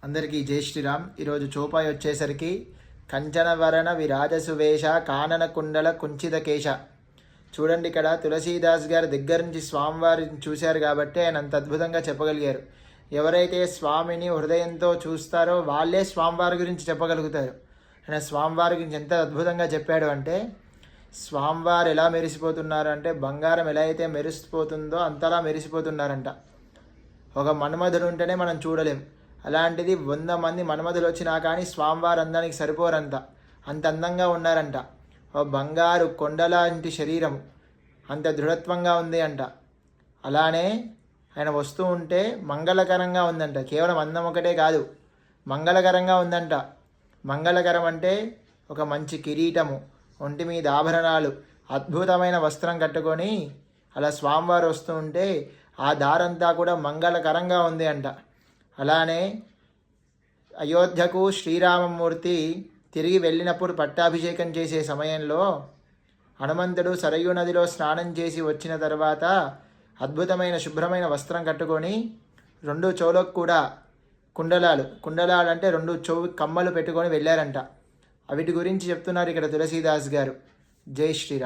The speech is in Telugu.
అందరికీ జై శ్రీరామ్. ఈరోజు చూపాయి వచ్చేసరికి కంచనవరణ విరాజసువేష కానన కుండల కుంచిత కేశ. చూడండి, ఇక్కడ తులసీదాస్ గారి దగ్గర నుంచి స్వామివారిని చూశారు కాబట్టి ఆయన అంత అద్భుతంగా చెప్పగలిగారు. ఎవరైతే స్వామిని హృదయంతో చూస్తారో వాళ్ళే స్వామివారి గురించి చెప్పగలుగుతారు. ఆయన స్వామివారి గురించి ఎంత అద్భుతంగా చెప్పాడు అంటే, స్వామివారు ఎలా మెరిసిపోతున్నారు అంటే బంగారం ఎలా అయితే మెరిసిపోతుందో అంతలా మెరిసిపోతున్నారంట. ఒక మన్మధుడు ఉంటేనే మనం చూడలేం, అలాంటిది 100 మంది మన్మధులు వచ్చినా కానీ స్వామివారు అందానికి సరిపోరంత, అంత అందంగా ఉన్నారంట. ఓ బంగారు కొండలాంటి శరీరం, అంత దృఢత్వంగా ఉంది అంట. అలానే ఆయన వస్తూ ఉంటే మంగళకరంగా ఉందంట. కేవలం అందం ఒకటే కాదు, మంగళకరంగా ఉందంట. మంగళకరం అంటే ఒక మంచి కిరీటము, ఒంటి మీద ఆభరణాలు, అద్భుతమైన వస్త్రం కట్టుకొని అలా స్వామివారు వస్తూ ఉంటే ఆ దారంతా కూడా మంగళకరంగా ఉంది అంట. అలానే అయోధ్యకు శ్రీరామమూర్తి తిరిగి వెళ్ళినప్పుడు పట్టాభిషేకం చేసే సమయంలో హనుమంతుడు సరయూ నదిలో స్నానం చేసి వచ్చిన తర్వాత అద్భుతమైన శుభ్రమైన వస్త్రం కట్టుకొని 2 చెవులకు కూడా కుండలాలు అంటే 2 చెవు కమ్మలు పెట్టుకొని వెళ్ళారంట. వీటి గురించి చెప్తున్నారు ఇక్కడ తులసీదాస్ గారు. జై శ్రీరామ్.